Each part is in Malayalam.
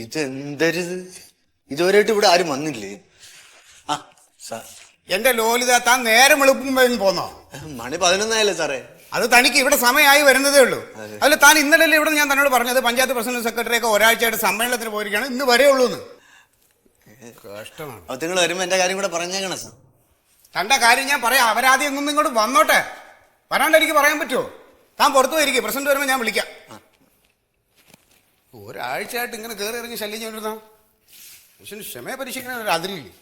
ഇതെന്തരുത്? ഇതുവരെയായിട്ട് ഇവിടെ ആരും വന്നില്ലേ? ആ സാർ, എന്റെ ലോലിത, താൻ നേരെ വെളുപ്പും പോന്നോ? മണി 11 സാറേ. അത് തനിക്ക് ഇവിടെ സമയമായി വരുന്നതേ ഉള്ളൂ. അതിൽ താൻ ഇന്നലെ ഇവിടെ ഞാൻ തന്നോട് പറഞ്ഞത് പഞ്ചായത്ത് പ്രസിഡന്റ് സെക്രട്ടറി ഒക്കെ ഒരാഴ്ചയായിട്ട് സമ്മേളനത്തിന് പോയിരിക്കുകയാണ്, ഇന്ന് വരെ ഉള്ളൂ എന്ന്. കഷ്ടമാണ്. അപ്പൊ നിങ്ങൾ വരുമ്പോ എന്റെ കാര്യം കൂടെ പറഞ്ഞേക്കണം സാർ. തന്റെ കാര്യം ഞാൻ പറയാം. അവരാദ്യം ഒന്നും ഇങ്ങോട്ട് വന്നോട്ടെ. വരാണ്ട് എനിക്ക് പറയാൻ പറ്റുമോ? താൻ പുറത്തു പോയിരിക്കും, പ്രസിഡന്റ് വരുമ്പോൾ ഞാൻ വിളിക്കാം. ഒരാഴ്ചയായിട്ട് ഇങ്ങനെ കയറി ഇറങ്ങി ശല്യം ചെയ്തിരുന്ന മനുഷ്യന് ക്ഷമയെ പരീക്ഷിക്കുന്ന ഒരു അതിരില്ലേ?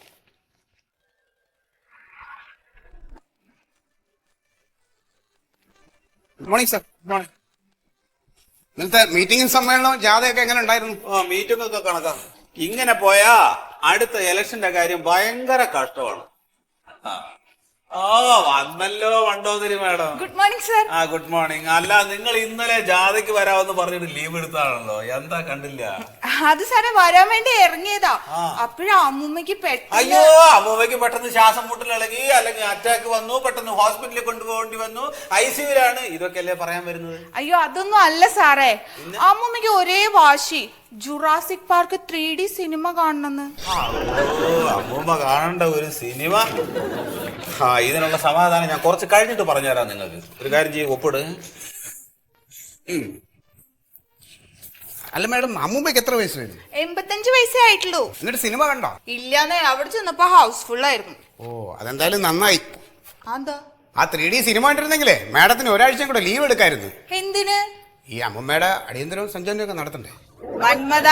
Good morning sir. Good morning. ഇന്നത്തെ മീറ്റിംഗും സമ്മേളനവും ജാഥയൊക്കെ എങ്ങനെ ഉണ്ടായിരുന്നു? മീറ്റിംഗ് ഒക്കെ കണക്കാ. ഇങ്ങനെ പോയാ അടുത്ത ഇലക്ഷന്റെ കാര്യം ഭയങ്കര കഷ്ടമാണ്. വന്നല്ലോ വണ്ടോതിരി madam. Good morning sir. Good morning. അല്ല, നിങ്ങൾ ഇന്നലെ ജാഥയ്ക്ക് വരാമെന്ന് പറഞ്ഞിട്ട് ലീവ് എടുത്താണല്ലോ, എന്താ കണ്ടില്ല? അത് സാറേ വരാൻ വേണ്ടി ഇറങ്ങിയതാ. അപ്പോഴാ അമ്മൂമ്മക്ക് അയ്യോ, അമ്മൂമ്മയ്ക്ക് പെട്ടെന്ന് ശ്വാസം മുട്ടലിളകി, അല്ലെങ്കിൽ അറ്റാക്ക് വന്നു, പെട്ടെന്ന് ഹോസ്പിറ്റലിൽ കൊണ്ടുപോകേണ്ടി വന്നു, ICUലാണ്. ഇതൊക്കെ അല്ലേ പറയാൻ വരുന്നത്? അയ്യോ അതൊന്നും അല്ല സാറേ, അമ്മൂമ്മക്ക് ഒരേ വാശി ജുറാസിക് പാർക്ക് 3D സിനിമ കാണണമെന്ന്. അമ്മൂമ്മ കാണേണ്ട ഒരു സിനിമ. ഇതിനുള്ള സമാധാനം ഞാൻ കുറച്ച് കഴിഞ്ഞിട്ട് പറഞ്ഞുതരാം നിങ്ങൾക്ക്. ഒരു കാര്യം ചെയ്യും, ഒപ്പിട്. അല്ല മാഡം, അമ്മൂമ്മയ്ക്ക് എത്ര വയസ്സ് വരും? 85 വയസ്സേ ആയിട്ടുള്ളൂ. എന്നിട്ട് സിനിമ കണ്ടോ? ഇല്ലാന്നേ, അവിടെ ചെന്നപ്പോ ഹൗസ്ഫുൾ ആയിരുന്നു. അതെന്തായാലും നന്നായി. എന്താ? ആ 3D സിനിമ കണ്ടിരുന്നെങ്കിലേ മാഡത്തിന് ഒരാഴ്ചയും കൂടെ ലീവ് എടുക്കായിരുന്നു. എന്തിന്? ഈ അമ്മമ്മയുടെ അടിയന്തരവും സഞ്ചാരവും ഒക്കെ നടത്തണ്ടേ? മന്മത,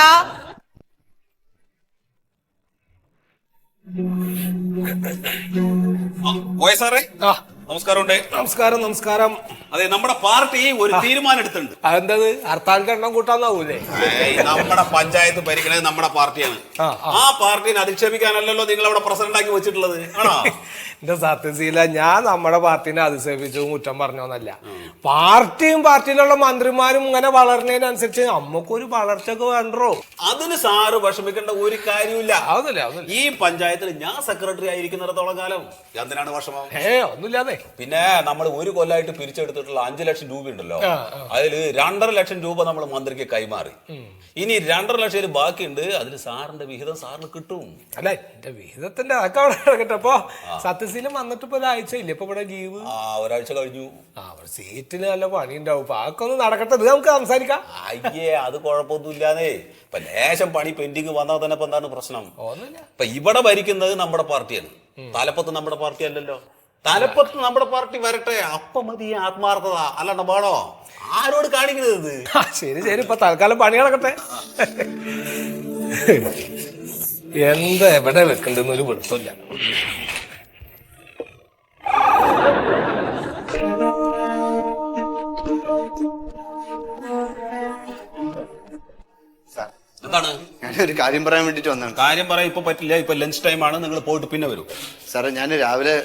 സാറേ നമസ്കാരം. നമസ്കാരം. നമസ്കാരം. അതെ, നമ്മുടെ പാർട്ടി ഒരു തീരുമാനം എടുത്തിട്ടുണ്ട്. അതെന്തത്? ഹർത്താലിന്റെ എണ്ണം കൂട്ടാന്നാവൂലേ? നമ്മുടെ പഞ്ചായത്ത് ഭരിക്കണത് നമ്മുടെ പാർട്ടിയാണ്. ആ പാർട്ടിനെ അധിക്ഷേപിക്കാനല്ലല്ലോ നിങ്ങൾ അവിടെ പ്രസിഡന്റ് ആക്കി വെച്ചിട്ടുള്ളത്, ആണോ? എന്റെ സത്യശീല, ഞാൻ നമ്മുടെ പാർട്ടിനെ അധിക്ഷേപിച്ചതും കുറ്റം പറഞ്ഞോന്നല്ല. പാർട്ടിയും പാർട്ടിയിലുള്ള മന്ത്രിമാരും ഇങ്ങനെ വളർന്നതിനനുസരിച്ച് നമുക്കൊരു വളർച്ചയൊക്കെ വേണ്ടോ? അതിന് സാറ് വിഷമിക്കേണ്ട ഒരു കാര്യമില്ല. അതൊന്നുമില്ല. ഈ പഞ്ചായത്തിൽ ഞാൻ സെക്രട്ടറി ആയിരിക്കുന്നിടത്തോളം കാലം എന്തിനാണ് വിഷമം? ഒന്നുമില്ലാതെ. പിന്നെ നമ്മൾ ഒരു കൊല്ലമായിട്ട് പിരിച്ചെടുത്തിട്ടുള്ള 5 ലക്ഷം രൂപ ഉണ്ടല്ലോ, അതിൽ 2.5 ലക്ഷം രൂപ നമ്മൾ മന്ത്രിക്ക് കൈമാറി. ഇനി 2.5 ലക്ഷം ബാക്കിയുണ്ട്. അതിൽ സാറിന്റെ വിഹിതം സാറിന് കിട്ടും. അല്ല, എന്റെ വിഹിതത്തിന്റെ അതൊക്കെ അവിടെ കിടക്കട്ടെ. അപ്പൊ സത്യശീലം വന്നിട്ട് ഇപ്പൊ ഒരാഴ്ച ഇല്ല. ഇപ്പൊ ഇവിടെ ലീവ് ഒരാഴ്ച കഴിഞ്ഞു. സീറ്റിന് നല്ല പണി ഉണ്ടാവും. അപ്പൊ അതൊക്കെ ഒന്ന് നടക്കട്ടെ, ഇത് നമുക്ക് സംസാരിക്കാം. അയ്യേ, അത് കുഴപ്പമൊന്നുമില്ലാന്നേ. ഇപ്പൊ ലേശം പണി പെൻഡിങ് വന്നാൽ തന്നെ ഇപ്പൊ എന്താണ് പ്രശ്നം? ഇപ്പൊ ഇവിടെ ഭരിക്കുന്നത് നമ്മുടെ പാർട്ടിയാണ്. തലപ്പത്ത് നമ്മുടെ പാർട്ടി അല്ലല്ലോ. തലപ്പത്ത് നമ്മുടെ പാർട്ടി വരട്ടെ, അപ്പൊ മതി ആത്മാർത്ഥത. അല്ലാണ്ട് വേണോ? ആരോട് കാണിക്കുന്നത്? ശരി ശരി, ഇപ്പൊ തൽക്കാലം പണി നടക്കട്ടെ. എന്താ എവിടെ വെക്കണ്ടെന്ന് ഒരു പിടുത്തമില്ല. എന്താണ്? ഞാനൊരു കാര്യം പറയാൻ വേണ്ടിട്ട് വന്നതാണ്. കാര്യം പറയാൻ ഇപ്പൊ പറ്റില്ല, ഇപ്പൊ ലഞ്ച് ടൈം ആണ്. നിങ്ങൾ പോയിട്ട് പിന്നെ വരൂ. സാറേ, ഞാൻ രാവിലെ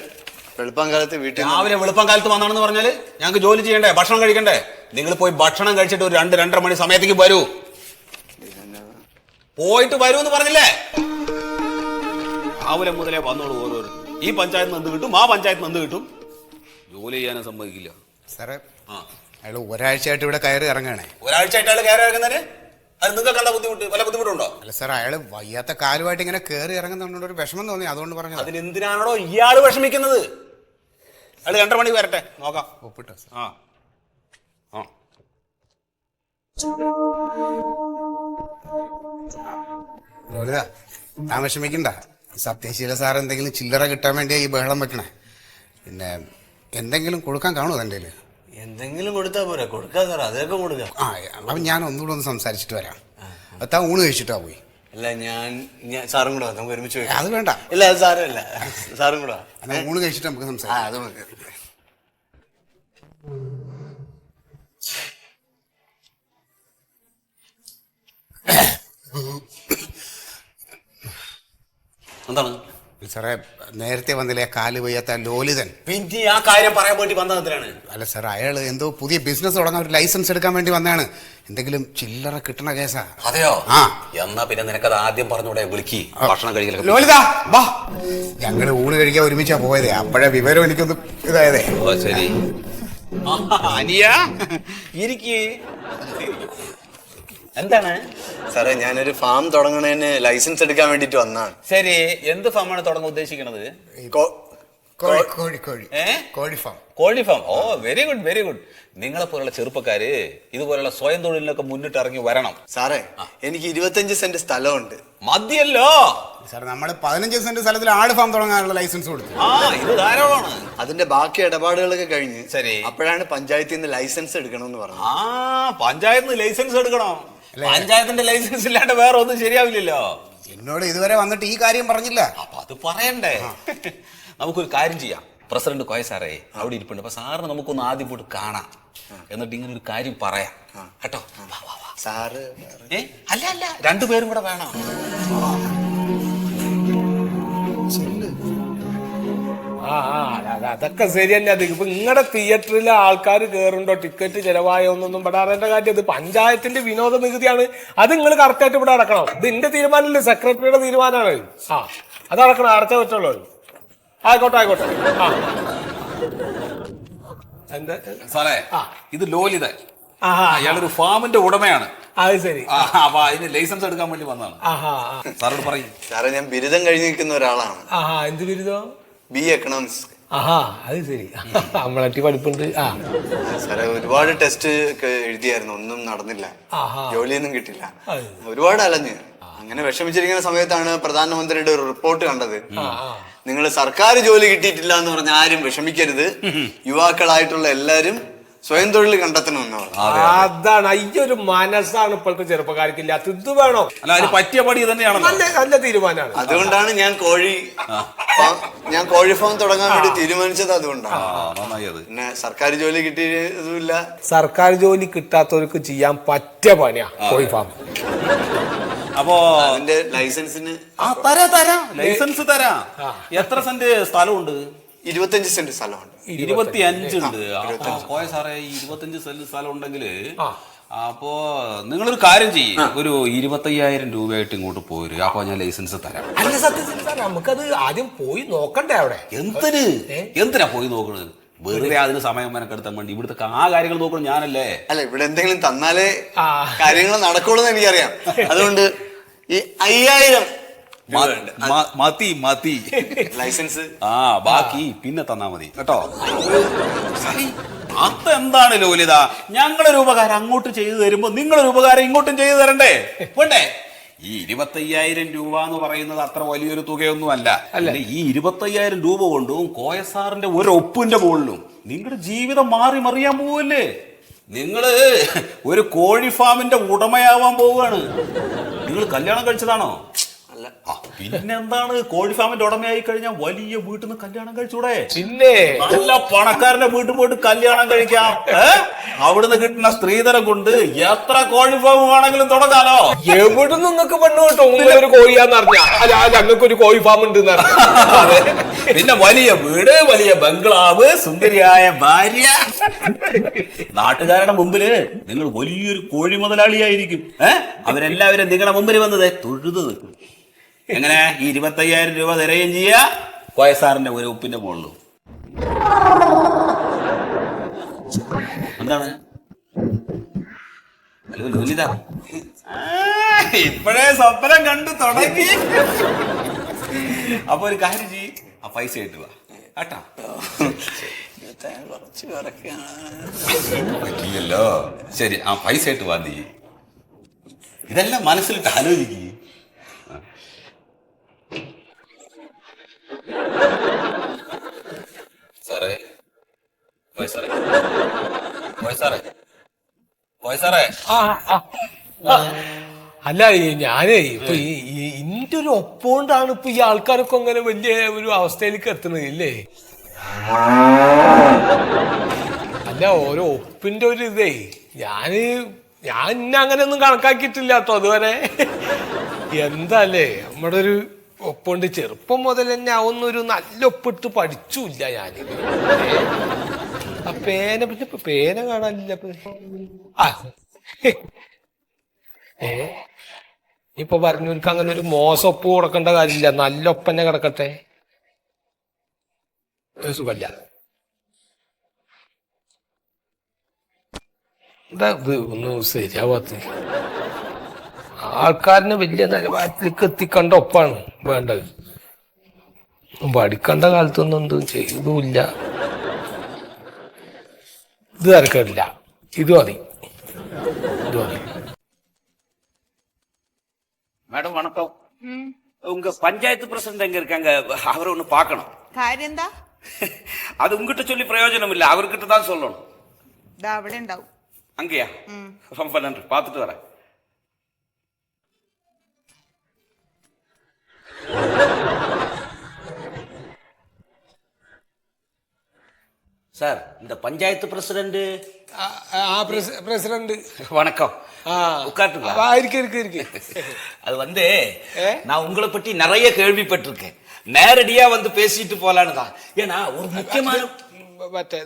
വെളുപ്പം കാലത്ത് രാവിലെ വെളുപ്പം കാലത്ത് വന്നാണെന്ന് പറഞ്ഞാല് ഞങ്ങൾക്ക് ജോലി ചെയ്യണ്ടേ, ഭക്ഷണം കഴിക്കണ്ടേ? നിങ്ങൾ പോയി ഭക്ഷണം കഴിച്ചിട്ട് ഒരു 2-2:30 മണി സമയത്തേക്ക് വരൂ. പോയിട്ട് വരൂ എന്ന് പറഞ്ഞില്ലേ? രാവിലെ മുതലേ വന്നോളൂ ഓരോരു. ഈ പഞ്ചായത്ത് എന്ത് കിട്ടും, ആ പഞ്ചായത്ത് എന്ത് കിട്ടും? ജോലി ചെയ്യാനും സമ്മതിക്കില്ല. സാറേ, അയാൾ ഒരാഴ്ചയായിട്ട് ഇവിടെ കയറി ഇറങ്ങണേ. ഒരാഴ്ചയായിട്ട് അയാൾ കയറി ഇറങ്ങുന്നതിന് അത് നിങ്ങൾക്ക് എന്താ ബുദ്ധിമുട്ട്? വല്ല ബുദ്ധിമുട്ടുണ്ടോ? അല്ല സാർ, അയാൾ വയ്യാത്ത കാലുമായിട്ട് ഇങ്ങനെ കയറി ഇറങ്ങുന്നതുകൊണ്ട് ഒരു വിഷമം തോന്നി, അതുകൊണ്ട് പറഞ്ഞു. അതിനെന്തിനാണോ ഇയാള് വിഷമിക്കുന്നത്? അയാൾ 2:30 മണി വരട്ടെ, നോക്കാം. ഒപ്പിട്ടോ സാർ? താൻ വിഷമിക്കണ്ട. സത്യശീല സാർ എന്തെങ്കിലും ചില്ലറ കിട്ടാൻ വേണ്ടിയാ ഈ ബഹളം വെക്കണേ. പിന്നെ എന്തെങ്കിലും കൊടുക്കാൻ കാണുമോ തൻ്റെ കയ്യിൽ? എന്തെങ്കിലും കൊടുത്താ പോരാ? കൊടുക്കാം സാർ, അതൊക്കെ കൊടുക്കാം. അപ്പം ഞാൻ ഒന്നുകൂടെ ഒന്ന് സംസാരിച്ചിട്ട് വരാം. താൻ ഊണ് കഴിച്ചിട്ടാ പോയി? അല്ല, ഞാൻ സാറും കൂടെ നമുക്ക് ഒരുമിച്ച്. അത് വേണ്ട. ഇല്ല, അത് സാരമല്ല, സാറും കൂടെ ഊണ് കഴിച്ചിട്ട് നമുക്ക് സംസാരിക്കാം. അത് മതി. എന്താണ് സാറേ, നേരത്തെ വന്നില്ലേ കാല് വയ്യാത്ത ലോലിതൻ? പിന്നെ ആ കാര്യം പറയാൻ വേണ്ടി വന്നതിനാണ്. അല്ല സാർ, അയാൾ എന്തോ പുതിയ ബിസിനസ് തുടങ്ങാൻ ഒരു ലൈസൻസ് എടുക്കാൻ വേണ്ടി വന്നതാണ്. എന്തെങ്കിലും ചില്ലറ കിട്ടണ കേസാ. അതെയോ? എന്നാ പിന്നെ നിനക്കത് ആദ്യം പറഞ്ഞൂടെ? വിളിക്ക്, ഭക്ഷണം കഴിക്കല. ലോലിത വാ, ഞങ്ങള് ഊണ് കഴിക്കാൻ ഒരുമിച്ചാ പോയതേ. അപ്പോഴേ വിവരം എനിക്കൊന്ന് ഇതായതേ. ഓ ശരി. അനിയ ഇരിക്കേ. എന്താണ് സാറേ ഞാനൊരു ഫാം തുടങ്ങണതിന് ലൈസൻസ് എടുക്കാൻ വേണ്ടിട്ട് വന്നാണ്. ശരി, എന്ത് ഫാമാണ് തുടങ്ങാൻ ഉദ്ദേശിക്കുന്നത്? കോഴി ഫാം. കോഴി ഫാം. ഓ, വെരി ഗുഡ് വെരി ഗുഡ്. നിങ്ങളെ പോലുള്ള ചെറുപ്പക്കാര് ഇതുപോലുള്ള സ്വയം തൊഴിലിനൊക്കെ മുന്നിട്ട് ഇറങ്ങി വരണം. സാറേ എനിക്ക് 25 സെന്റ് സ്ഥലമുണ്ട്. മതിയല്ലോ സാർ, നമ്മള് 15 സെന്റ് സ്ഥലത്തിൽ ആട് ഫാം തുടങ്ങാനുള്ള ലൈസൻസ് കൊടുത്തു. ആ, ഇത് ധാരാളമാണ്. അതിന്റെ ബാക്കി ഇടപാടുകളൊക്കെ കഴിഞ്ഞ് ശരി. അപ്പോഴാണ് പഞ്ചായത്തിൽ നിന്ന് ലൈസൻസ് എടുക്കണമെന്ന് പറഞ്ഞത്. ആ, പഞ്ചായത്തിൽ നിന്ന് ലൈസൻസ് എടുക്കണം. പഞ്ചായത്തിന്റെ ലൈസൻസ് ഇല്ലാണ്ട് വേറെ ഒന്നും ശരിയാവില്ലല്ലോ. എന്നോട് ഇതുവരെ വന്നിട്ട് ഈ കാര്യം പറഞ്ഞില്ല. അപ്പൊ അത് പറയണ്ടേ? നമുക്കൊരു കാര്യം ചെയ്യാം. പ്രസിഡന്റ് കോയ സാറേ അവിടെ ഇരിപ്പുണ്ട്. അപ്പൊ സാറിന് നമുക്കൊന്ന് ആദ്യം പോയിട്ട് കാണാം, എന്നിട്ട് ഇങ്ങനെ ഒരു കാര്യം പറയാം കേട്ടോ. സാറ് അല്ല അല്ല, രണ്ടുപേരും കൂടെ വേണം. അതൊക്കെ ശരി തന്നെ. അത് ഇപ്പൊ നിങ്ങളുടെ തിയേറ്ററിലെ ആൾക്കാർ കയറുണ്ടോ, ടിക്കറ്റ് ചെലവായോന്നൊന്നും ഇവിടെ അറിയേണ്ട കാര്യം. ഇത് പഞ്ചായത്തിന്റെ വിനോദ നികുതിയാണ്. അത് നിങ്ങൾ കറക്റ്റായിട്ട് ഇവിടെ അടക്കണം. ഇത് എന്റെ തീരുമാനമല്ലേ, സെക്രട്ടറിയുടെ തീരുമാനമാണ്. അത് അടക്കണം, അടച്ച പറ്റുള്ളൂ. ആയിക്കോട്ടെ ആയിക്കോട്ടെ. എന്താ സാറേ, ഇത് ലോലിത. അയാളൊരു ഫാമിന്റെ ഉടമയാണ്. അത് ശരി. അപ്പൊ അതിന് ലൈസൻസ് എടുക്കാൻ വേണ്ടി വന്നതാണ്. സാറോട് പറയും. സാറേ ഞാൻ ബിരുദം കഴിഞ്ഞ് നിൽക്കുന്ന ഒരാളാണ്. എന്ത് ബിരുദം? BA economics. അത് ശരി. നമ്മളട്ടി പഠിപ്പുണ്ട്. സാറേ ഒരുപാട് ടെസ്റ്റ് ഒക്കെ എഴുതിയായിരുന്നു, ഒന്നും നടന്നില്ല, ജോലിയൊന്നും കിട്ടില്ല. ഒരുപാട് അലഞ്ഞ് അങ്ങനെ വിഷമിച്ചിരിക്കുന്ന സമയത്താണ് പ്രധാനമന്ത്രിയുടെ ഒരു റിപ്പോർട്ട് കണ്ടത്. നിങ്ങൾ സർക്കാർ ജോലി കിട്ടിയിട്ടില്ല എന്ന് പറഞ്ഞ ആരും വിഷമിക്കരുത്, യുവാക്കളായിട്ടുള്ള എല്ലാരും സ്വയം തൊഴിൽ കണ്ടെത്തണമെന്ന് പറഞ്ഞു. അതാണ് അയ്യൊരു മനസ്സാണ് ഇപ്പോഴത്തെ ചെറുപ്പക്കാർക്കില്ലാത്ത. ഇത് വേണോ? അല്ല, അതിന് പറ്റിയ പടി തന്നെയാണ്. നല്ല തീരുമാനമാണ്. അതുകൊണ്ടാണ് ഞാൻ കോഴി ഫാം തുടങ്ങാൻ വേണ്ടി തീരുമാനിച്ചത്. അതുകൊണ്ടാണ്. പിന്നെ സർക്കാർ ജോലി കിട്ടിയതുമില്ല. സർക്കാർ ജോലി കിട്ടാത്തവർക്ക് ചെയ്യാൻ പറ്റിയ പണിയാ കോഴി ഫാം. അപ്പോ അതിന്റെ ലൈസൻസിന് തരാം, ലൈസൻസ് തരാം. എത്ര സെന്റ് സ്ഥലമുണ്ട്? 25 സെന്റ് സ്ഥലമുണ്ട്. 25 ഉണ്ട്. പോയ സാറേ, 25 സെന്റ് സ്ഥലം ഉണ്ടെങ്കിൽ അപ്പോ നിങ്ങളൊരു കാര്യം ചെയ്യും, ഒരു 25,000 രൂപയായിട്ട് ഇങ്ങോട്ട് പോരും. അപ്പൊ ഞാൻ ലൈസൻസ് തരാം. അല്ല സത്യത്തിൽ നമുക്കത് ആദ്യം പോയി നോക്കണ്ടേ അവിടെ? എന്തിനാ പോയി നോക്കണത്? വെറുതെ അതിന് സമയം മെനക്കെടുത്താൻ വേണ്ടി. ഇവിടുത്തെ ആ കാര്യങ്ങൾ നോക്കണം ഞാനല്ലേ. അല്ല, ഇവിടെ എന്തെങ്കിലും തന്നാലേ കാര്യങ്ങൾ നടക്കുള്ളൂ എന്ന് എനിക്കറിയാം. അതുകൊണ്ട് ഈ 5,000 മതി ലൈസൻസ്. ബാക്കി പിന്നെ തന്നാ മതി കേട്ടോ. അതെന്താണ് ലോലിത, ഞങ്ങളൊരു ഉപകാരം അങ്ങോട്ട് ചെയ്തു തരുമ്പോ നിങ്ങളൊരു ഉപകാരം ഇങ്ങോട്ടും ചെയ്തു തരണ്ടേ? വേണ്ടേ? ഈ 25,000 രൂപ എന്ന് പറയുന്നത് അത്ര വലിയൊരു തുകയൊന്നും അല്ല. ഈ 25,000 രൂപ കൊണ്ടും കോയസാറിന്റെ ഒരു ഒപ്പിന്റെ മുകളിലും നിങ്ങളുടെ ജീവിതം മാറി മറിയാൻ പോവല്ലേ. നിങ്ങള് ഒരു കോഴി ഫാമിന്റെ ഉടമയാവാൻ പോവുകയാണ്. നിങ്ങൾ കല്യാണം കഴിച്ചതാണോ? പിന്നെന്താണ്, കോഴി ഫാമിന്റെ ഉടമയായി കഴിഞ്ഞാൽ വലിയ വീട്ടിൽ നിന്ന് കല്യാണം കഴിച്ചൂടെ? പിന്നെ നല്ല പണക്കാരന്റെ വീട്ടിൽ പോയിട്ട് കല്യാണം കഴിക്കാം. അവിടുന്ന് കിട്ടുന്ന സ്ത്രീധനം കൊണ്ട് എത്ര കോഴി ഫാം വേണമെങ്കിലും തുടങ്ങാലോ. എവിടെ നിങ്ങൾക്ക് പെണ്ണ് കിട്ടും? ഒരു കോഴിയാന്ന് പറഞ്ഞാ ഞങ്ങൾക്ക് ഒരു കോഴി ഫാം ഉണ്ട്. പിന്നെ വലിയ വീട്, വലിയ ബംഗ്ലാവ്, സുന്ദരിയായ ഭാര്യ. നാട്ടുകാരുടെ മുമ്പില് നിങ്ങൾ വലിയൊരു കോഴി മുതലാളിയായിരിക്കും. അവരെല്ലാവരും നിങ്ങളുടെ മുമ്പിൽ വന്നത് തൊഴുത് നിൽക്കും. എങ്ങനെ? ഈ 25,000 രൂപ തരുകയും ചെയ്യാ കോയസാറിന്റെ ഒരു ഉപ്പിന്റെ മുകളിലും. എന്താണ്? ഹലോ ലോലിത, ഇപ്പോഴേ സ്വപ്നം കണ്ടു തുടങ്ങി. അപ്പൊ ഒരു കാര്യം ചെയ്യും, ആ പൈസ കിട്ടുക കേട്ടോ. പറ്റില്ലല്ലോ. ശരി, ആ പൈസ ആയിട്ട് വാ. നീ ഇതെല്ലാം മനസ്സിലിട്ട് ആലോചിക്കുക. അല്ല, ഞാനേ ഇപ്പൊ ഇന്റെ ഒരു ഒപ്പോണ്ടാണ് ഇപ്പൊ ഈ ആൾക്കാരൊക്കെ അങ്ങനെ വലിയ ഒരു അവസ്ഥയിലേക്ക് എത്തുന്നത് ഇല്ലേ? അല്ല, ഓരോ ഒപ്പിന്റെ ഒരു ഇതേ ഞാൻ ഇന്നെ അങ്ങനെ ഒന്നും കണക്കാക്കിയിട്ടില്ല കേട്ടോ അതുവരെ. എന്താല്ലേ നമ്മുടെ ഒരു ഒപ്പുണ്ട്. ചെറുപ്പം മുതൽ തന്നെ അവന്നൊരു നല്ല ഒപ്പിട്ട് പഠിച്ചില്ല ഞാൻ. ആ പേന, പിന്നെ ഇപ്പൊ പേന കാണാനില്ല. ഇപ്പൊ പറഞ്ഞവർക്ക് അങ്ങനെ ഒരു മോശം ഒപ്പ് കൊടുക്കേണ്ട കാര്യമില്ല. നല്ല ഒപ്പന്നെ കിടക്കട്ടെ. സുഖല്ല. എന്താ ഇത് ഒന്നും ശരിയാവാത്ത? ആൾക്കാരനെ വലിയ നിലവാരത്തിലേക്ക് എത്തിക്കേണ്ട ഒപ്പാണ് വേണ്ടത്. പഠിക്കേണ്ട കാലത്തൊന്നും എന്തും ചെയ്തുമില്ല. ഇത് തിരക്കില്ല, ഇത് മതി, ഇത് മതി. மேடம் வணக்கம். உங்க பஞ்சாயத்து பிரசிடண்ட் எங்க இருக்காங்க, அவரை ஒண்ணு பார்க்கணும். കാര്യം എന്താ? அது உங்ககிட்ட சொல்லி பிரயோஜனம் இல்ல, அவர்கிட்ட தான் சொல்லணும். ദാ അവിടെ ഉണ്ടാവും. அங்கேயா? ரொம்ப நன்றி, பார்த்துட்டு வரேன். சார், இந்த பஞ்சாயத்து பிரசிடண்ட். പ്രസിഡന്റ് வணக்கம். உட்காந்துங்களா? அது வந்து நான் உங்களை பற்றி நிறைய கேள்விப்பட்டிருக்கேன். நேரடியா வந்து பேசிட்டு போலான்னு தான். ஏன்னா ஒரு முக்கியமான മറ്റേ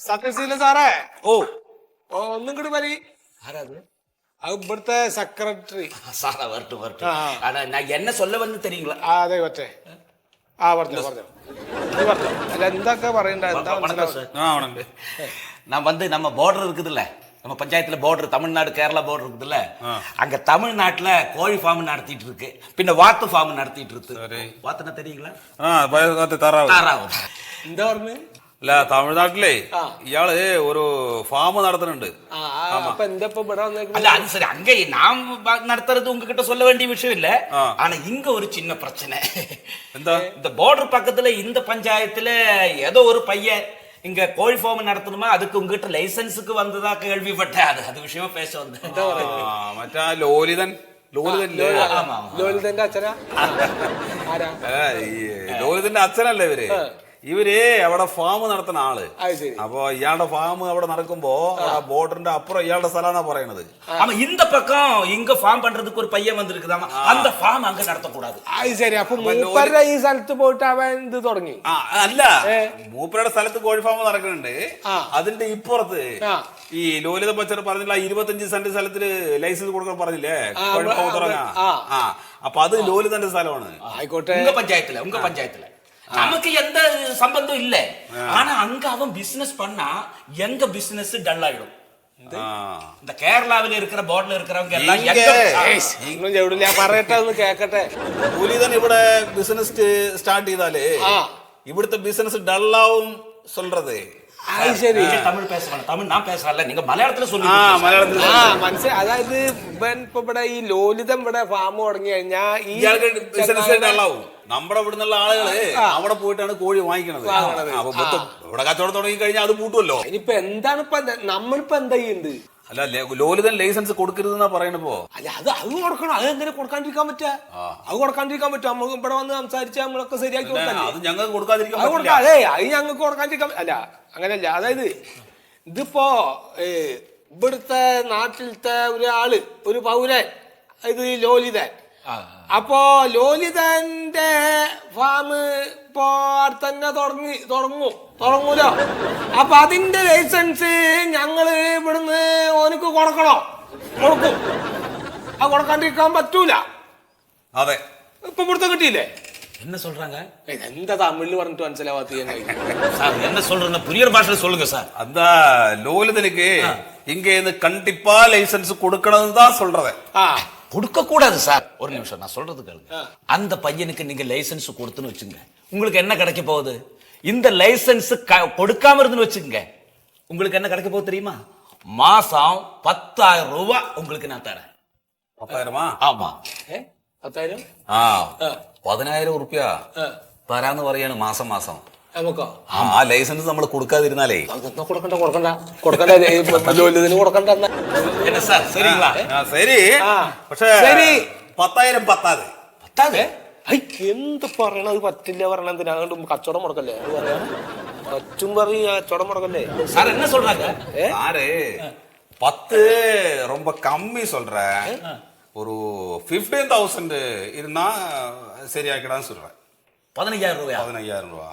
സത്യശീല സാറേ, ஓ ഒന്നും കൂടി മതി. யாராவது? അത് ഇവിടുത്തെ സെക്രട്ടറി. சாரா வரட்டும் வரட்டும். ஆனா நான் என்ன சொல்ல வந்து தெரியுங்களா? അതെ മറ്റേ പറഞ്ഞു. അല്ല എന്തൊക്കെ പറയണ്ട, എന്താ வணக்கம் சார். நான் வந்து நம்ம பார்டர் இருக்குதுல்ல, நம்ம பஞ்சாயத்துல பார்டர், தமிழ்நாடு கேரளா பார்டர் இருக்குதுல்ல, அங்க தமிழ்நாட்டுல கோழி ஃபார்ம் நடத்திட்டு இருக்கு, பின்ன வாத்து ஃபார்ம் நடத்திட்டு இருக்கு. வாத்துனா தெரியுங்களா? താറാവ്. എന്താ പറഞ്ഞു? അല്ല, തമിഴ്നാട്ടിലേ ഇയാള് ഒരു ഫാം നടത്തുന്നുണ്ട്. അപ്പൊ എന്താ ഇപ്പൊ ഇവിടെ വന്നേക്കുന്നത്? அல்ல அது சரி, அங்க நாம் நடத்துறது உங்ககிட்ட சொல்ல வேண்டிய விஷயம் இல்ல. ஆனா இங்க ஒரு சின்ன பிரச்சனை. இந்த பார்டர் பக்கத்துல இந்த பஞ்சாயத்துல ஏதோ ஒரு பையன் இங்க கோழி ஃபார்ம் நடத்தணுமா, அதுக்கு உங்ககிட்ட லைசன்ஸுக்கு வந்ததா கேள்விப்பட்டேன். அது விஷயமா பேச வந்தேன். മറ്റാ ലോലിതൻ ലോലിതന്റെ അച്ഛനാ? ആരാ? ലോലിതന്റെ അച്ഛനല്ലേ ഇവര് അവിടെ ഫാം നടത്തുന്ന ആള്. അപ്പൊ ഇയാളുടെ ഫാം അവിടെ നടക്കുമ്പോ ബോർഡറിന്റെ അപ്പുറം ഇയാളുടെ സ്ഥലമാ പറയണത്. ஆமா, இந்த பக்கம் இங்க ஃபார்ம் பண்றதுக்கு ஒரு பையன் வந்திருக்குதாமா, அந்த ஃபார்ம் அங்க நடத்தக்கூடாது. അത് ശരി. അപ്പൊ മൂപ്പരുടെ ഈ സ്ഥലത്ത് പോയിട്ട് അവൻ ഇത് തുടങ്ങി? അല്ല, മൂപ്പരുടെ സ്ഥലത്ത് കോഴി ഫാം നടക്കുന്നുണ്ട്. അതിന്റെ ഇപ്പുറത്ത് ഈ ലോലിത പച്ചർ പറഞ്ഞില്ല, 25 സെന്റ് സ്ഥലത്തില് ലൈസൻസ് കൊടുക്കാൻ പറഞ്ഞില്ലേ കോഴി ഫാം തുടങ്ങാ. അപ്പൊ അത് ലോലിതന്റെ സ്ഥലമാണ്. ആയിക്കോട്ടെ. உங்க பஞ்சாயத்துல நமக்கு எந்த சம்பந்தம் இல்ல. ஆனா அங்க அவன் பிசினஸ் பண்ணா எங்க பிசினஸ் டல் ஆயிடும். இந்த கேரளாவில இருக்கிற ബോർഡിൽ இருக்கிறவங்க എല്ലാം ഞാൻ പറയട്ടെ, ഒന്ന് കേക്കട്ടെ. ലോലിതൻ ഇവിടെ ബിസിനസ് സ്റ്റാർട്ട് ചെയ്താലേ ഇവിടുത്തെ ബിസിനസ് ഡള്ളാവും சொல்றது. தமிழ் பேசுறேன், தமிழ் நான் பேசுறேன்ல, நீங்க மலையாளத்துல சொல்லுங்க. മലയാളത്തിൽ മനസ്സിലായി. അതായത് ഇവൻ ഇപ്പൊ ഇവിടെ ഈ ലോലിതം ഇവിടെ ഫാം തുടങ്ങി കഴിഞ്ഞാ ഈ ബിസിനസ് ഡള്ളാവും. നമ്മുടെ ഇവിടെ നിന്നുള്ള ആളുകള് അവിടെ പോയിട്ടാണ് കോഴി വാങ്ങിക്കണത്. അപ്പൊ ഇവിടെ കച്ചവടം തുടങ്ങി കഴിഞ്ഞാൽ അത് പൂട്ടുമല്ലോ. ഇനിയിപ്പൊ എന്താണ് ഇപ്പൊ നമ്മളിപ്പോ എന്താ ചെയ്യുന്നത്? അല്ല, ലോലിതൻ ലൈസൻസ് കൊടുക്കരുതെന്നാ പറയണപ്പോ. അല്ല, അത് കൊടുക്കണം. അത് എങ്ങനെ കൊടുക്കാണ്ടിരിക്കാൻ പറ്റുക? അത് കൊടുക്കാണ്ടിരിക്കാൻ പറ്റും? നമുക്ക് ഇവിടെ വന്ന് സംസാരിച്ചാൽ നമ്മളൊക്കെ ശരിയാക്കി കൊടുക്കാം. അത് ഞങ്ങൾക്ക് കൊടുക്കാതിരിക്കാൻ അതെ, അത് ഞങ്ങൾക്ക് കൊടുക്കാണ്ടിരിക്കാൻ അല്ല, അങ്ങനെയല്ല. അതായത് ഇതിപ്പോ ഇവിടുത്തെ നാട്ടിലത്തെ ഒരാള്, ഒരു പൗരൻ, ഇത് ലോലിതൻ. അപ്പോ ലോലിതന്റെ ഫാം ഇപ്പോ അടുത്തന്നെ തുടങ്ങൂലോ. അപ്പൊ അതിന്റെ ലൈസൻസ് ഞങ്ങള് ഇവിടുന്ന് ഓനക്ക് കൊടുക്കും. അത് കൊടുക്കാണ്ടിരിക്കാൻ പറ്റൂല. അതെ, ഇപ്പൊ ഇവിടുത്തെ കിട്ടിയില്ലേ? என்ன சொல்றாங்க? എന്താ തമിഴിൽ പറഞ്ഞിട്ട് മനസ്സിലാവാത്ത? சார் என்ன சொல்றேன்னு புரியுற பாஷையில சொல்லுங்க சார். அந்த லோலிதனுக்கு இங்க இருந்து கண்டிப்பா லைசன்ஸ் கொடுக்கணும் தான் சொல்றேன். கொடுக்க கூடாது சார். ஒரு நிமிஷம், நான் சொல்றது கேளுங்க. அந்த பையனுக்கு நீங்க லைசன்ஸ் கொடுத்துன்னு வச்சுங்க, உங்களுக்கு என்ன கிடைக்க போகுது? இந்த லைசன்ஸ் கொடுக்காம இருந்துன்னு வச்சுங்க, உங்களுக்கு என்ன கிடைக்க போகுது தெரியுமா? மாசம் 10,000 ரூபாய் உங்களுக்கு நான் தரேன். 10,000? ஆமா. 10,000? 10,000 റുപ്യ തരാന്ന് പറയാണ് മാസം. നമുക്കോ? ആ ലൈസൻസ് നമ്മൾ കൊടുക്കാതിരുന്നാലേ കൊടുക്കണ്ട. ലോലിതന് കൊടുക്കണ്ട. என்ன சார், சரிங்களா? ശരി. പക്ഷേ 10,000 പത്താതെ. എന്ത് പറയണത്? പറ്റില്ല പറയണ എന്തിനാ? കച്ചവടം മുടക്കല്ലേ? പറ്റും പറയും, കച്ചവടം മുടക്കല്ലേ? சார் என்ன சொல்றாங்க? സാറ് 10 ரொம்ப கம்மி சொல்ற. ஒரு 15,000 இருந்தா சரியாக்கிடான்னு சொல்றேன். 15,000 ரூபாயா? 15,000 ரூபா.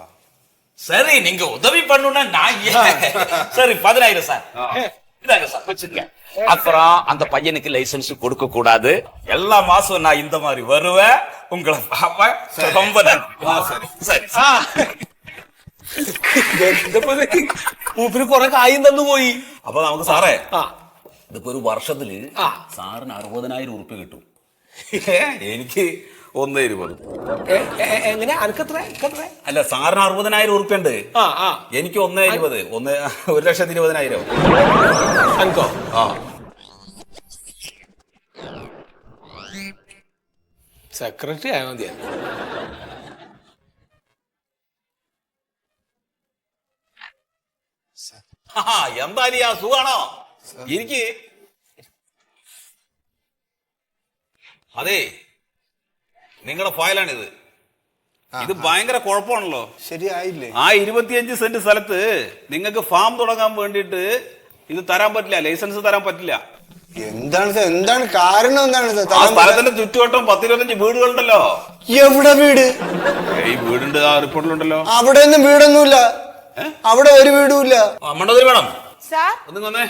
சரி, நீங்க உதவி பண்ணணும்னா நான் சரி 15,000 சார். இதாங்க சார், வச்சுங்க. அப்புறம் அந்த பையனுக்கு லைசன்ஸ் கொடுக்க கூடாது. எல்லா மாசம் நான் இந்த மாதிரி வருவேன், உங்களை பார்ப்பேன். ரொம்ப நன்றி. சரி. മൂപ്പര് കൊറേ കായും തന്നു പോയി. അപ്പൊ നമുക്ക് സാറേ ഇതിപ്പോ ഒരു വർഷത്തില് സാറിന് 60,000 ഉറുപ്പ്യ കിട്ടും. എനിക്ക് 1.20. എങ്ങനെ അനക്കത്ര അല്ല, സാറിന് 60,000 ഉറുപ്പ്യ ഉണ്ട്, എനിക്ക് 1.20. 1,20,000. അനക്കോ? സെക്രട്ടറി ആയാൽ മതിയാ. എന്താ സുഖാണോ? എനിക്ക് അതെ, നിങ്ങളുടെ ഫയലാണിത്. ഇത് ഭയങ്കര കുഴപ്പമാണല്ലോ. ശരിയായില്ലേ? ആ 25 സെന്റ് സ്ഥലത്ത് നിങ്ങൾക്ക് ഫാം തുടങ്ങാൻ വേണ്ടിയിട്ട് ഇത് തരാൻ പറ്റില്ല, ലൈസൻസ് തരാൻ പറ്റില്ല. എന്താണ് സാർ, എന്താണ് കാരണം? എന്താണ് സാർ? ആ സ്ഥലത്തിന്റെ ചുറ്റുവട്ടം 10-25 വീടുകളുണ്ടല്ലോ. എവിടെ വീട്? ഈ വീടുണ്ട്, ആ റിപ്പോർട്ടിലുണ്ടല്ലോ. അവിടെ ഒന്നും വീടൊന്നുമില്ല, അവിടെ ഒരു വീടും ഇല്ല. മണ്ടോതിരി വേണം സാർ ഒന്നും വന്നേ.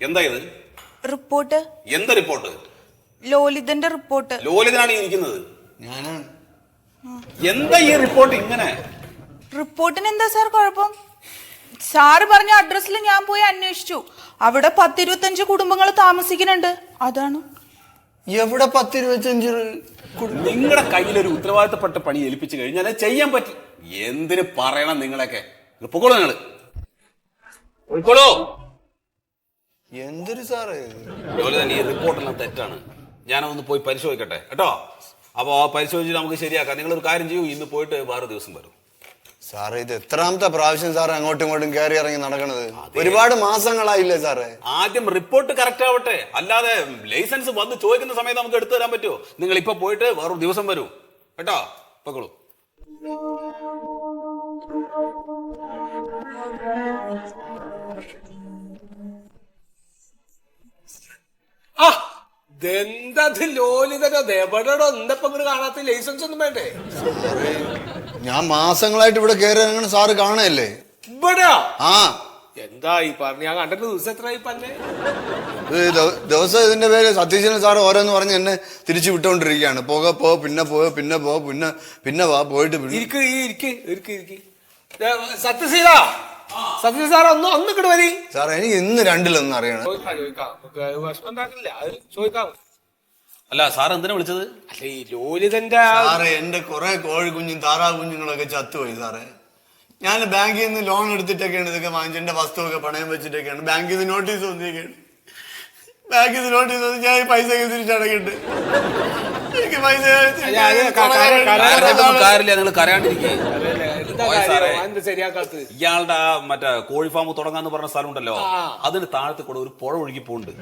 എന്താ ഇത്? റിപ്പോർട്ട്. എന്താ റിപ്പോർട്ട്? ലോലിതന്റെ റിപ്പോർട്ട്. ലോലിതനാണ് ഈ ഇരിക്കുന്നത്. ഞാനാണ്. എന്താ ഈ റിപ്പോർട്ട് ഇങ്ങനെ? റിപ്പോർട്ടിന് എന്താ സാർ കുഴപ്പം? സാറ് പറഞ്ഞ അഡ്രസ്സിൽ ഞാൻ പോയി അന്വേഷിച്ചു. അവിടെ 10-25 കുടുംബങ്ങൾ താമസിക്കുന്നുണ്ട്. അതാണ്. എവിടെ 10-25? നിങ്ങളുടെ കയ്യിലൊരു ഉത്തരവാദിത്തപ്പെട്ട പണി ഏൽപ്പിച്ചു കഴിഞ്ഞാൽ അത് ചെയ്യാൻ പറ്റും. എന്തിന് പറയണം നിങ്ങളൊക്കെ? പൊക്കോളൂ നിങ്ങള്, പൊയ്ക്കോളൂ. എന്തൊരു സാറേ, ലോലിതൻ, ഈ റിപ്പോർട്ടെല്ലാം തെറ്റാണ്. ഞാനൊന്ന് പോയി പരിശോധിക്കട്ടെ കേട്ടോ. അപ്പൊ ആ പരിശോധിച്ച് നമുക്ക് ശരിയാക്കാം. നിങ്ങളൊരു കാര്യം ചെയ്യൂ, ഇന്ന് പോയിട്ട് വേറെ ദിവസം വരും. സാറേ ഇത് എത്രാമത്തെ പ്രാവശ്യം സാറേ അങ്ങോട്ടും ഇങ്ങോട്ടും കയറി ഇറങ്ങി നടക്കണത്? ഒരുപാട് മാസങ്ങളായില്ലേ സാറേ? ആദ്യം റിപ്പോർട്ട് കറക്റ്റ് ആവട്ടെ, അല്ലാതെ ലൈസൻസ് വന്ന് ചോദിക്കുന്ന സമയത്ത് നമുക്ക് എടുത്തു തരാൻ പറ്റുമോ? നിങ്ങൾ ഇപ്പൊ പോയിട്ട് വേറൊരു ദിവസം വരൂ കേട്ടോ. പൊക്കോളൂ. എന്തത് ലോലിതനോ എവിടെടോ? എന്തപ്പോ ഇങ്ങോട്ട് കാണാത്ത? ലൈസൻസ് ഒന്നും വേണ്ടേ? ഞാൻ മാസങ്ങളായിട്ട് ഇവിടെ കയറി ഇറങ്ങണ സാറ് കാണല്ലേ? ഇവിടെ ആ എന്താ ഈ പറഞ്ഞു? ഞാൻ കണ്ടിട്ട് ദിവസം എത്രയായി പന്നെ? ദിവസം ഇതിന്റെ പേര് സതീശൻ സാർ ഓരോന്ന് പറഞ്ഞ് എന്നെ തിരിച്ചു വിട്ടോണ്ടിരിക്കുകയാണ്. പോ പിന്നെ പിന്നെ വാ പോയിട്ട് സത്യശീല സത്യശീല സാർ ഒന്ന് ഇങ്ങോട്ട് വരി സാർ. എനിക്ക് ഇന്ന് രണ്ടിലൊന്നും അറിയണം. ചോദിക്കാം. അല്ല സാർ എന്തിനാ വിളിച്ചത്? അല്ല ഈ ലോലിതന്റെ സാറേ എന്റെ കുറെ കോഴി കുഞ്ഞും താറാവ് കുഞ്ഞുങ്ങളൊക്കെ ചത്തുപോയി സാറേ. ഞാൻ ബാങ്കിൽ നിന്ന് ലോൺ എടുത്തിട്ടൊക്കെയാണ് ഇതൊക്കെ വാങ്ങിച്ചു. എന്റെ വസ്തുവൊക്കെ പണയം വെച്ചിട്ടൊക്കെയാണ്. ബാങ്കിൽ നിന്ന് നോട്ടീസ് വന്നിരിക്കുകയാണ്. ബാങ്കിൽ നിന്ന് നോട്ടീസ് വന്ന് ഞാൻ പൈസ തിരിച്ചടക്കിട്ട് എനിക്ക് പൈസ കാര്യമില്ല, നിങ്ങൾ കരയാണ്ടിരിക്കുക. ശരിയാക്കാത്ത ഇയാളുടെ മറ്റേ കോഴി ഫാം തുടങ്ങാന്ന് പറഞ്ഞ സ്ഥലം ഉണ്ടല്ലോ, അതിന് താഴത്ത് കൂടെ ഒരു പുഴ ഒഴുകി പോകുന്നുണ്ട്.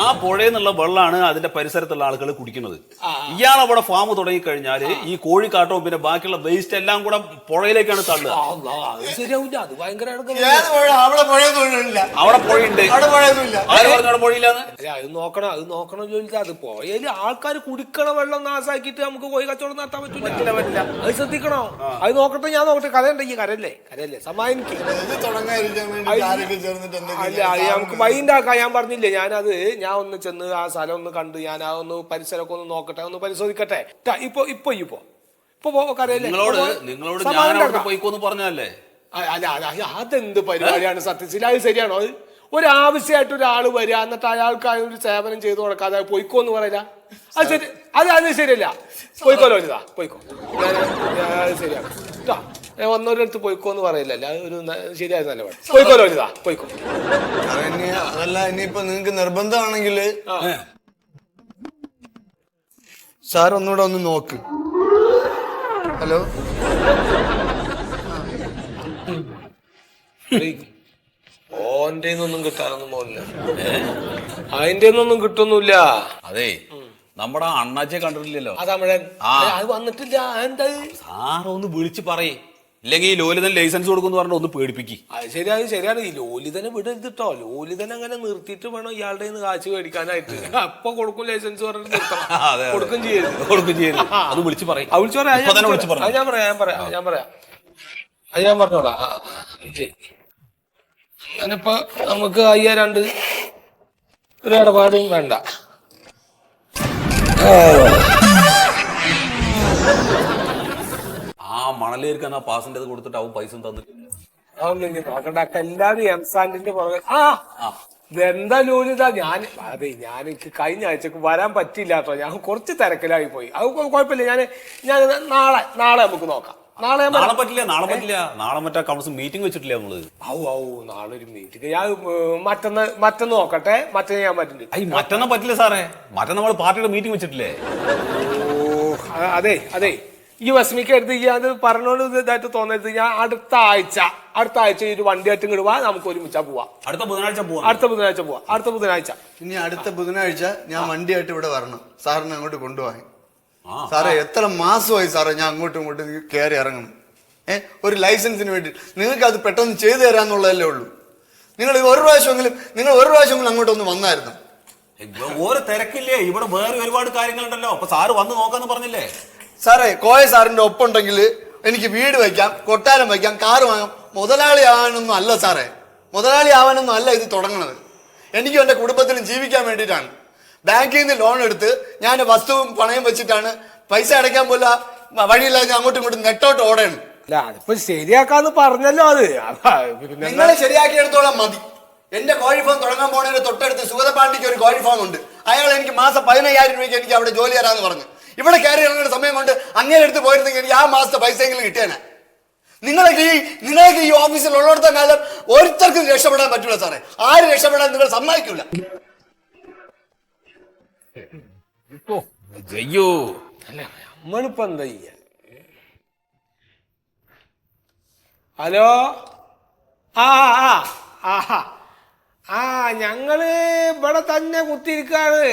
ആ പുഴയിൽ നിന്നുള്ള വെള്ളമാണ് അതിന്റെ പരിസരത്തുള്ള ആളുകൾ കുടിക്കുന്നത്. ഇയാൾ അവിടെ ഫാം തുടങ്ങി കഴിഞ്ഞാല് ഈ കോഴിക്കാട്ടവും പിന്നെ ബാക്കിയുള്ള വേസ്റ്റ് എല്ലാം കൂടെ പുഴയിലേക്കാണ് തള്ളുക. ശരിയാവില്ല, അത് ഭയങ്കര അവിടെ പുഴയൊന്നുമില്ല. അവിടെ പുഴയുണ്ട്. അവിടെ പുഴയൊന്നുമില്ല. ആര് പറഞ്ഞു അവിടെ പുഴയില്ലാന്ന്? അത് നോക്കണം ചോദിച്ചാൽ അത് പോയാല് ആൾക്കാർ കുടിക്കണ വെള്ളം നാസാക്കിയിട്ട് നമുക്ക് കോഴി കച്ചവടം നടത്താൻ പറ്റില്ല. അത് ശ്രദ്ധിക്കണോ? അത് നോക്കട്ടെ, ഞാൻ നോക്കട്ടെ. കരയുണ്ടെങ്കിൽ കരല്ലേ സമാനിക്ക്. അല്ല നമുക്ക് മൈൻഡ് ആക്കാം. ഞാൻ പറഞ്ഞില്ലേ, ഞാൻ ഒന്ന് ചെന്ന് ആ സ്ഥലം ഒന്ന് കണ്ട് ഞാൻ ആ ഒന്ന് പരിസരമൊക്കെ ഒന്ന് നോക്കട്ടെ, ഒന്ന് പരിശോധിക്കട്ടെ. ഇപ്പൊ കരയല്ലേ? നിങ്ങളോട് ഞാൻ പോയിക്കോന്ന് പറഞ്ഞല്ലേ? അല്ല അതെന്ത് പരിപാടിയാണ് സത്യശീല? അത് ശരിയാണോ? അത് ഒരാവശ്യമായിട്ട് ഒരാൾ വരിക, എന്നിട്ട് അയാൾക്ക് ഒരു സേവനം ചെയ്തു കൊടുക്കാതെ പോയിക്കോന്ന് പറയില്ല. അത് ശരി, അത് ശരിയല്ല. പോയിക്കോലോ ഇതാ, പോയിക്കോ. അത് ശരിയാണ് കേട്ടോ. വന്നവരടുത്ത് പോയിക്കോന്ന് പറയില്ലല്ലോ, അത് ഒരു ശരിയായ നിലപാട്. പോയിക്കോലോ ഇതാ, പോയിക്കോ. അതല്ല, ഇനിയിപ്പോ നിങ്ങക്ക് നിർബന്ധമാണെങ്കിൽ സാർ ഒന്നുകൂടെ ഒന്ന് നോക്ക്. ഹലോ, ഓന്റെ ഒന്നും കിട്ടാനൊന്നും പോകില്ല. അതിന്റെ ഒന്നും കിട്ടുന്നില്ല. അതെ, നമ്മുടെ അണ്ണാച്ചിയെ കണ്ടിട്ടില്ലല്ലോ. തമിഴൻ അത് വന്നിട്ടില്ല. എന്താ സാറൊന്ന് വിളിച്ച് പറയേ, ഇല്ലെങ്കിൽ ലോലിതൻ ലൈസൻസ് കൊടുക്കുന്നു പറഞ്ഞ ഒന്ന് പേടിപ്പിക്കി. അത് ശരിയാണ്. ഈ ലോലിതനെ വിടരുത് കേട്ടോ. ലോലിതൻ അങ്ങനെ നിർത്തിയിട്ട് വേണം ഇയാളുടെ കാശ് മേടിക്കാനായിട്ട്. അപ്പൊ കൊടുക്കും ലൈസൻസ് പറഞ്ഞിട്ട് നിർത്തണം. കൊടുക്കും ചെയ്യരുത്. അത് വിളിച്ച് പറയും. ഞാൻ പറഞ്ഞോളാം. ഞാനിപ്പോ നമുക്ക് 5,000 ഒരു ഇടപാടും വേണ്ട. മണലേരിക്കാൻ ആ പാസിന്റെ കൊടുത്തിട്ട് അവൻ പൈസ തന്നിട്ടില്ല. അതൊന്നും ഇനി നോക്കണ്ട, എല്ലാരും എംസാൻഡിന്റെ പുറകെ. ഇതെന്താ ജോലിതാ അതെ ഞാൻ എനിക്ക് കഴിഞ്ഞ ആഴ്ചക്ക് വരാൻ പറ്റില്ല കേട്ടോ, ഞാൻ കുറച്ച് തിരക്കിലായി പോയി. അത് കുഴപ്പമില്ല, ഞാൻ നാളെ നമുക്ക് നോക്കാം. നാളെ പറ്റില്ല, നാളെ മറ്റേ കൗൺസിൽ മീറ്റിംഗ് വെച്ചിട്ടില്ല നമ്മള്. നാളെ ഒരു മീറ്റിംഗ്. ഞാൻ മറ്റന്ന് നോക്കട്ടെ, മറ്റന്ന് ഞാൻ പറ്റില്ല. മറ്റന്നാ പറ്റില്ല സാറേ, മറ്റന്നാ നമ്മൾ പാർട്ടിയുടെ മീറ്റിംഗ് വെച്ചിട്ടില്ലേ. അതെ ഈ വിഷമിക്കരുത്, ഈ അത് പറഞ്ഞോണ്ട് ഇതായിട്ട് തോന്നരുത്. ഞാൻ അടുത്ത ആഴ്ച ഒരു വണ്ടിയായിട്ട് ഇടുവാ, നമുക്ക് ഒരുമിച്ചാ പോവാം. അടുത്ത ബുധനാഴ്ച പോവാം. ഇനി അടുത്ത ബുധനാഴ്ച ഞാൻ വണ്ടിയായിട്ട് ഇവിടെ വരണം, സാറിനെ അങ്ങോട്ട് കൊണ്ടുപോകാൻ. സാറേ എത്ര മാസമായി സാറേ ഞാൻ അങ്ങോട്ടും ഇങ്ങോട്ടും കയറി ഇറങ്ങണം. ഒരു ലൈസൻസിന് വേണ്ടി നിങ്ങൾക്ക് അത് പെട്ടെന്ന് ചെയ്തു തരാന്നുള്ളതല്ലേ ഉള്ളൂ. നിങ്ങൾ ഒരു പ്രാവശ്യമെങ്കിലും അങ്ങോട്ടൊന്ന് വന്നായിരുന്നു. ഓരോ തിരക്കില്ലേ, ഇവിടെ വേറെ ഒരുപാട് കാര്യങ്ങളുണ്ടല്ലോ. അപ്പൊ സാറ് വന്ന് നോക്കാന്ന് പറഞ്ഞില്ലേ. സാറേ കോയ സാറിന്റെ ഒപ്പുണ്ടെങ്കിൽ എനിക്ക് വീട് വയ്ക്കാം, കൊട്ടാരം വയ്ക്കാം, കാറ് വാങ്ങാം. മുതലാളി ആവാനൊന്നും അല്ല സാറേ, മുതലാളി ആവാനൊന്നും അല്ല ഇത് തുടങ്ങണത്. എനിക്കും എൻ്റെ കുടുംബത്തിനും ജീവിക്കാൻ വേണ്ടിയിട്ടാണ്. ബാങ്കിൽ നിന്ന് ലോൺ എടുത്ത് ഞാൻ വസ്തുവും പണയം വെച്ചിട്ടാണ് പൈസ അടയ്ക്കാൻ പോലെ വഴിയില്ലാതെ അങ്ങോട്ടും ഇങ്ങോട്ടും നെട്ടോട്ട് ഓടണം. അല്ല അതിപ്പോ ശരിയാക്കാന്ന് പറഞ്ഞല്ലോ. അത് നിങ്ങളെ ശരിയാക്കിയെടുത്തോളം മതി. എന്റെ കോഴി ഫാം തുടങ്ങാൻ പോണതിന് തൊട്ടടുത്ത് സുഗതപാണ്ഡിക്ക് ഒരു കോഴി ഫാം ഉണ്ട്. അയാൾ എനിക്ക് മാസം 15,000 രൂപയ്ക്ക് എനിക്ക് അവിടെ ജോലി തരാന്ന് പറഞ്ഞു. ഇവിടെ കയറി ഇറങ്ങുന്ന സമയം കൊണ്ട് അങ്ങനെ എടുത്ത് പോയിരുന്നെങ്കിൽ എനിക്ക് ആ മാസത്തെ പൈസയെങ്കിലും കിട്ടിയേനെ. നിങ്ങൾക്ക് ഈ ഓഫീസിൽ ഉള്ളിടത്ത കാലം ഓരോരുത്തർക്കും രക്ഷപ്പെടാൻ പറ്റൂല സാറേ. ആരും രക്ഷപ്പെടാൻ നിങ്ങൾ സമ്മതിക്കൂല. നമ്മളിപ്പോ എന്താ ചെയ്യ? ഹലോ, ഞങ്ങള് ഇവിടെ തന്നെ കുത്തിയിരിക്കാണ്.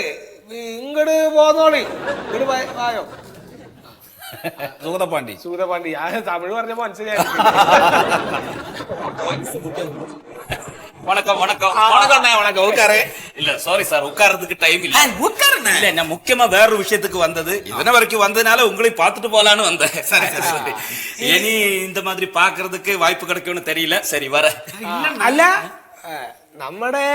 ഇങ്ങട് പോന്നോളി, ഇങ്ങട് വായോ. സുഗതപാണ്ഡി തമിഴ് പറഞ്ഞ മനസ്സിലായി. இல்ல சாரி சார், உட்கார்றதுக்கு டைம் இல்ல. இல்ல நான் முக்கியமா வேற விஷயத்துக்கு வந்தது. இதன வரைக்கும் வந்ததுனால உங்களை பார்த்துட்டு போலான்னு வந்தேன். சரி இனி இந்த மாதிரி பாக்குறதுக்கு வாய்ப்பு கிடைக்கும்னு தெரியல. சரி வர. അല്ല നമ്മുടെ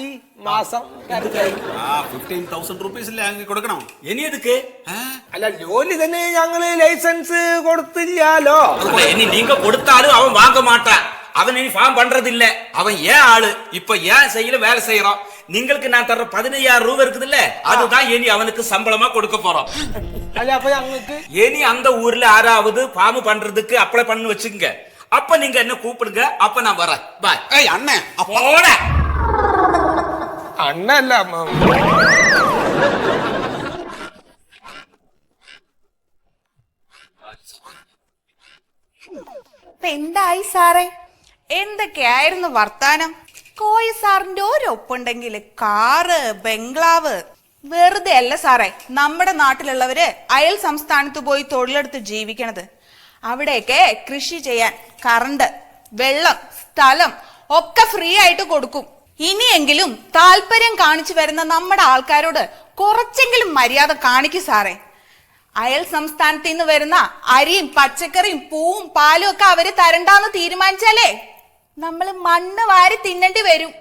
ഈ മാസം 15,000 rupees അങ്ങ് കൊടുക്കണം. ഇനി എതുക്ക്? അല്ല ജോലി തന്നെ ഞങ്ങള് ലൈസൻസ് കൊടുത്തില്ലാലോ. இனி நீங்க கொடுத்தாலும் அவன் வாங்க மாட்டான். அவன் இனி ஃபார்ம் பண்றது இல்ல. அவன் ஏன் ஆளு இப்ப ஏன் செய்யல வேலை செய்யறோம். നിങ്ങൾക്ക് நான் தர 15,000 ரூபாய் இருக்குது இல்ல, அதுதான் இனி அவனுக்கு சம்பளமா கொடுக்க போறோம். അല്ല അപ്പൊ ഞങ്ങൾക്ക് இனி அந்த ஊர்ல யாராவது ஃபார்ம் பண்றதுக்கு அப்ளை பண்ணி வச்சுங்க. அப்ப நீங்க என்ன கூப்பிடுங்க, அப்ப நான் வரேன். பாய். ഏയ് അണ്ണേ, போட അണ്ണല്ല എന്തായി സാറേ, എന്തൊക്കെയായിരുന്നു വർത്താനം? കോയ സാറിന്റെ ഒരൊപ്പുണ്ടെങ്കിൽ കാറ് ബംഗ്ലാവ് വെറുതെ അല്ല സാറേ. നമ്മുടെ നാട്ടിലുള്ളവര് അയൽ സംസ്ഥാനത്ത് പോയി തൊഴിലെടുത്ത് ജീവിക്കണത്. അവിടെയൊക്കെ കൃഷി ചെയ്യാൻ കറണ്ട്, വെള്ളം, സ്ഥലം ഒക്കെ ഫ്രീ ആയിട്ട് കൊടുക്കും. ഇനിയെങ്കിലും താല്പര്യം കാണിച്ചു വരുന്ന നമ്മുടെ ആൾക്കാരോട് കുറച്ചെങ്കിലും മര്യാദ കാണിക്കും സാറേ. അയൽ സംസ്ഥാനത്ത് നിന്ന് വരുന്ന അരിയും പച്ചക്കറിയും പൂവും പാലും ഒക്കെ അവര് തരണ്ടാന്ന് തീരുമാനിച്ചാലേ നമ്മൾ മണ്ണ് വാരി തിന്നേണ്ടി വരും.